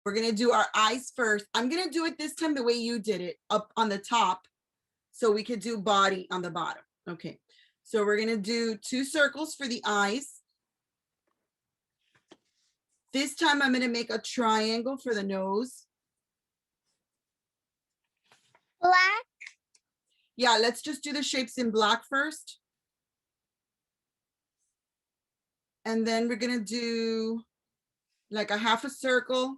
We're gonna do our eyes first. I'm gonna do it this time the way you did it, up on the top, so we could do body on the bottom. Okay, so we're gonna do 2 circles for the eyes. This time I'm gonna make a triangle for the nose. Black. Yeah, let's just do the shapes in black first. And then we're gonna do like a half a circle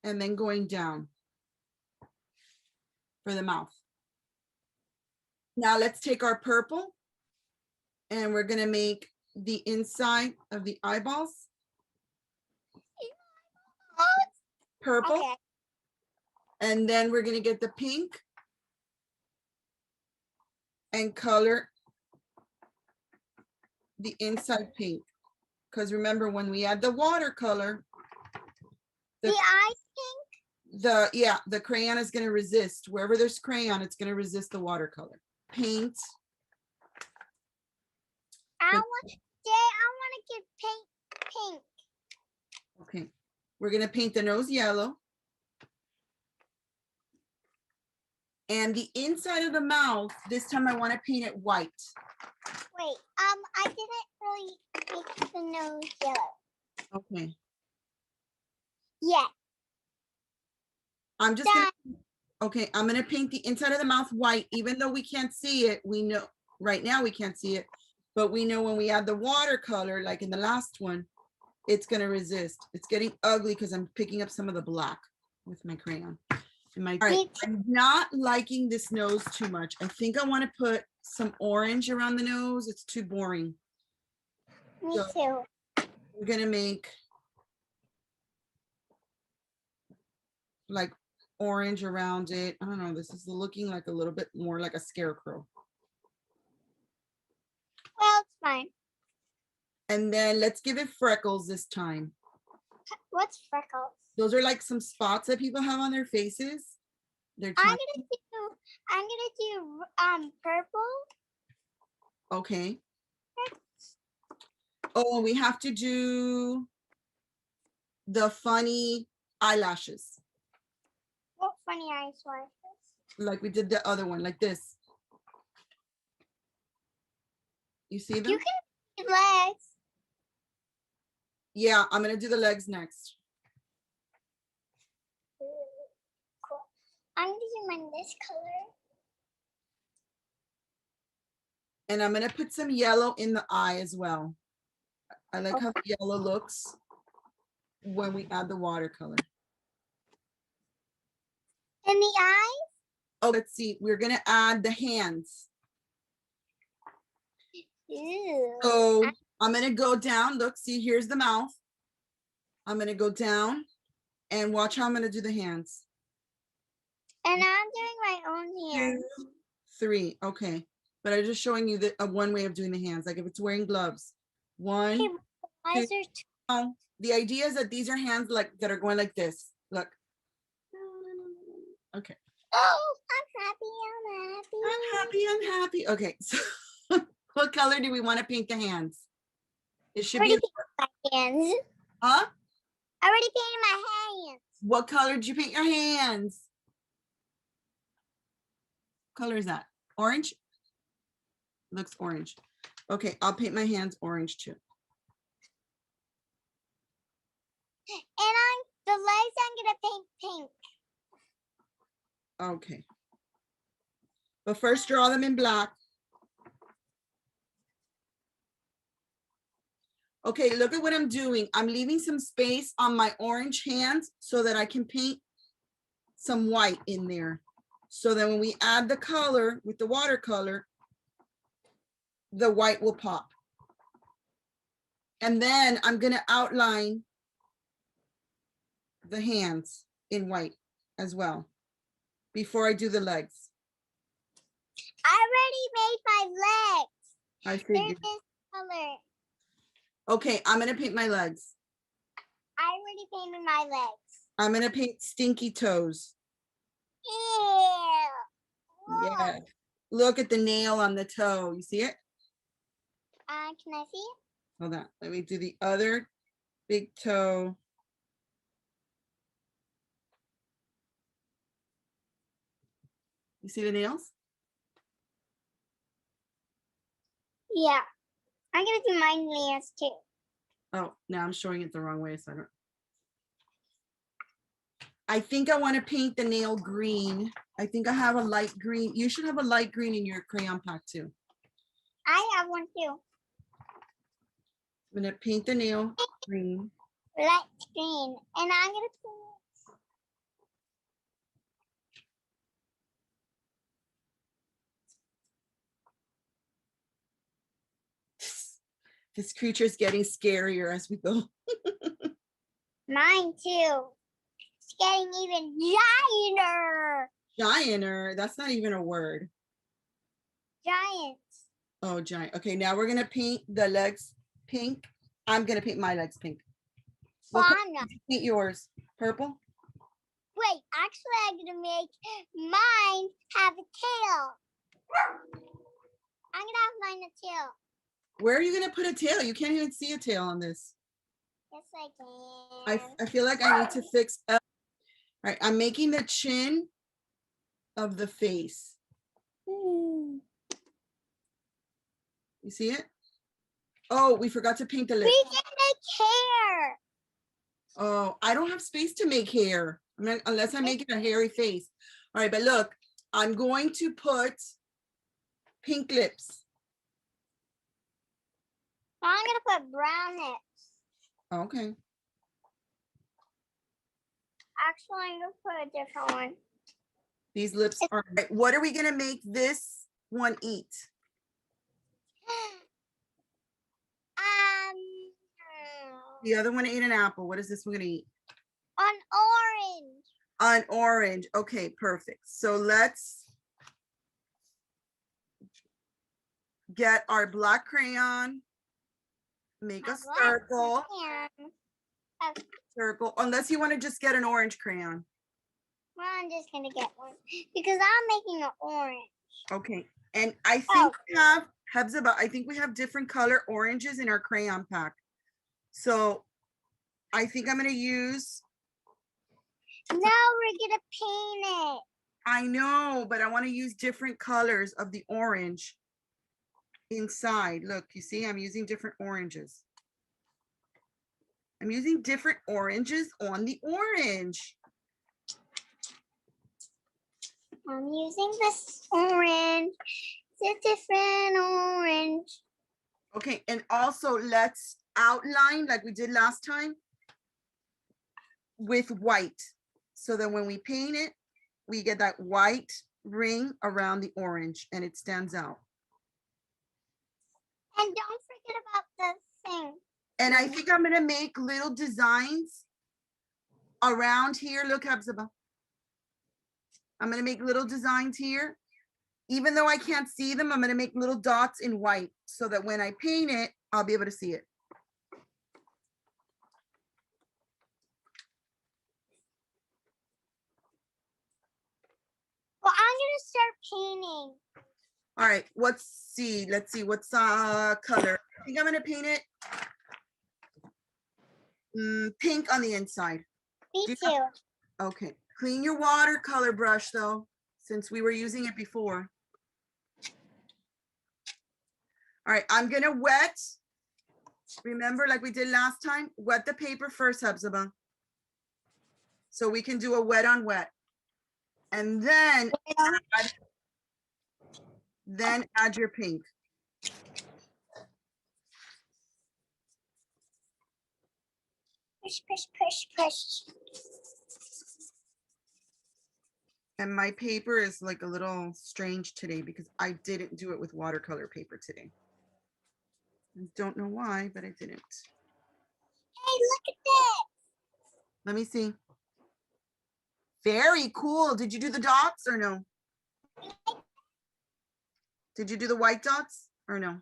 and then going down for the mouth. Now let's take our purple and we're gonna make the inside of the eyeballs. Purple. Okay. And then we're gonna get the pink and color the inside pink. Because remember, when we add the watercolor, The eye pink. the crayon is gonna resist. Wherever there's crayon, it's gonna resist the watercolor. Paint. I want to get pink. Okay, we're gonna paint the nose yellow. And the inside of the mouth, this time I want to paint it white. Wait, I didn't really make the nose yellow. Okay. Yeah. I'm just gonna paint the inside of the mouth white, even though we can't see it. We know right now we can't see it, but we know when we add the watercolor, like in the last one, it's gonna resist. It's getting ugly because I'm picking up some of the black with my crayon. All right, I'm not liking this nose too much. I think I want to put some orange around the nose. It's too boring. Me too. We're gonna make like orange around it. I don't know, this is looking like a little bit more like a scarecrow. Well, it's fine. And then let's give it freckles this time. What's freckles? Those are like some spots that people have on their faces. They're I'm gonna do purple. Okay. Oh, and we have to do the funny eyelashes. What funny eyelashes? Like we did the other one, like this. You see them? You can do legs. Yeah, I'm gonna do the legs next. Cool. I'm gonna do mine this color. And I'm gonna put some yellow in the eye as well. I like how the yellow looks when we add the watercolor. And the eyes? Oh, let's see. We're gonna add the hands. Ew. So I'm gonna go down. Look, see, here's the mouth. I'm gonna go down and watch how I'm gonna do the hands. And I'm doing my own hands. 2, 3. Okay, but I'm just showing you the one way of doing the hands. Like if it's wearing gloves. 1. Okay, eyes are Oh, the idea is that these are hands like that are going like this. Look. Okay. Oh, I'm happy. I'm happy. Okay, so what color do we want to paint the hands? It should Already be. painted my hands. Huh? I already painted my hands. What color did you paint your hands? What color is that? Orange? Looks orange. Okay, I'll paint my hands orange too. And the legs I'm gonna paint pink. Okay. But first draw them in black. Okay, look at what I'm doing. I'm leaving some space on my orange hands so that I can paint some white in there. So that when we add the color with the watercolor, the white will pop. And then I'm gonna outline the hands in white as well before I do the legs. I already made my legs. I They're figured. this color. Okay, I'm gonna paint my legs. I already painted my legs. I'm gonna paint stinky toes. Ew. Yeah. Look at the nail on the toe. You see it? Can I see it? Hold on. Let me do the other big toe. You see the nails? Yeah. I'm gonna do my nails too. Oh, now I'm showing it the wrong way, so I think I want to paint the nail green. I think I have a light green. You should have a light green in your crayon pack too. I have one too. I'm gonna paint the nail green. Light green. And I'm gonna put This creature is getting scarier as we go. mine too. It's getting even gianter. Gianter, that's not even a word. Giant. Oh, giant. Okay, now we're gonna paint the legs pink. I'm gonna paint my legs pink. Well, What color I'm not. did you paint yours? Purple? Wait, actually, I'm gonna make mine have a tail. I'm gonna have mine a tail. Where are you gonna put a tail? You can't even see a tail on this. Yes, I can. I feel like I need to fix up. All right, I'm making the chin of the face. You see it? Oh, we forgot to paint the lips. We can make hair. Oh, I don't have space to make hair. I'm not, unless I make it a hairy face. All right, but look, I'm going to put pink lips. I'm gonna put brown lips. Okay. Actually, I'm gonna put a different one. These lips are, right, what are we gonna make this one eat? The other one ate an apple. What is this one gonna eat? An orange. An orange. Okay, perfect. So let's get our black crayon, make a circle, circle, unless you want to just get an orange crayon. Well, I'm just gonna get one because I'm making an orange. Okay, and I think we have Hebzibah, I think we have different color oranges in our crayon pack. So I think I'm gonna use. No, we're gonna paint it. I know, but I want to use different colors of the orange inside. Look, you see, I'm using different oranges. I'm using different oranges on the orange. I'm using this orange. It's a different orange. Okay, and also let's outline like we did last time with white. So that when we paint it, we get that white ring around the orange and it stands out. And don't forget about the thing. And I think I'm gonna make little designs around here. Look, Hebzibah. I'm gonna make little designs here. Even though I can't see them, I'm gonna make little dots in white so that when I paint it, I'll be able to see it. Well, I'm gonna start painting. All right, let's see, what's color? I think I'm gonna paint it pink on the inside. Me too. Okay, clean your watercolor brush though, since we were using it before. All right, I'm gonna wet. Remember, like we did last time, wet the paper first, Hebzibah. So we can do a wet on wet. And then add your pink. Push, push, push, push. And my paper is like a little strange today because I didn't do it with watercolor paper today. I don't know why, but I didn't. Hey, look at this. Let me see. Very cool. Did you do the dots or no? Did you do the white dots or no?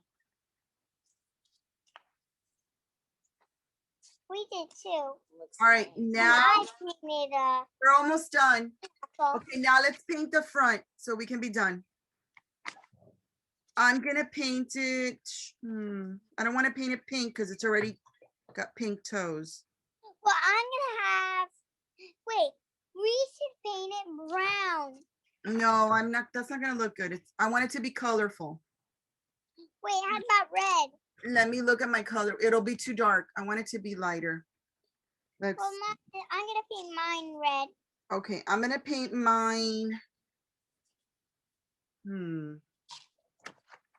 We did too. All right, now I painted we're almost done. apple. Okay, now let's paint the front so we can be done. I'm gonna paint it. I don't want to paint it pink because it's already got pink toes. Well, I'm gonna have. Wait, we should paint it brown. No, I'm not, that's not gonna look good. I want it to be colorful. Wait, how about red? Let me look at my color. It'll be too dark. I want it to be lighter. Let's, Well, I'm gonna paint mine red. okay, I'm gonna paint mine.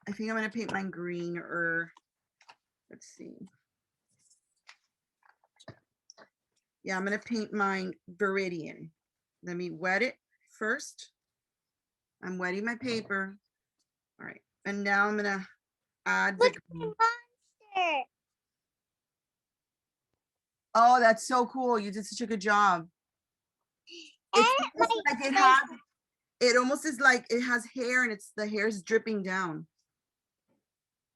I think I'm gonna paint mine green, or let's see. Yeah, I'm gonna paint mine Viridian. Let me wet it first. I'm wetting my paper. All right, and now I'm gonna add the Look at the green. monster. Oh, that's so cool. You did such a good job. It's almost like it has, it almost is like it has hair, and the hair's dripping down.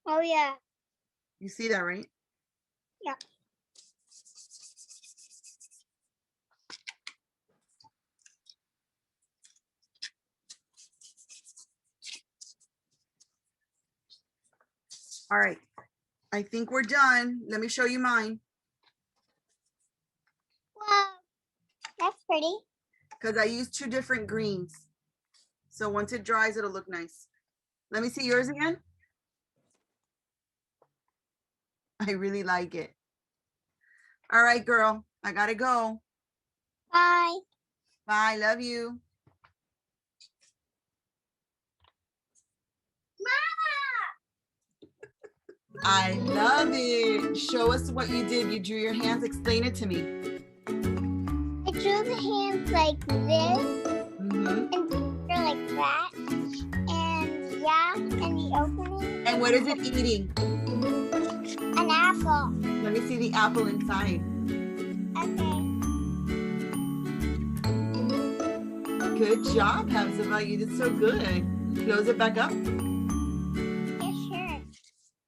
Oh yeah. You see that, right? Yeah. All right, I think we're done. Let me show you mine. Wow, that's pretty. Because I used 2 different greens. So once it dries, it'll look nice. Let me see yours again. I really like it. All right, girl, I gotta go. Bye. Bye, love you. I love it. Show us what you did. You drew your hands. Explain it to me. I drew the hands like this Mhm. and they're like that. And yeah, and the opening. And what is it eating? An apple. Let me see the apple inside. Okay. Good job, Hepzibah. You did so good. Close it back up.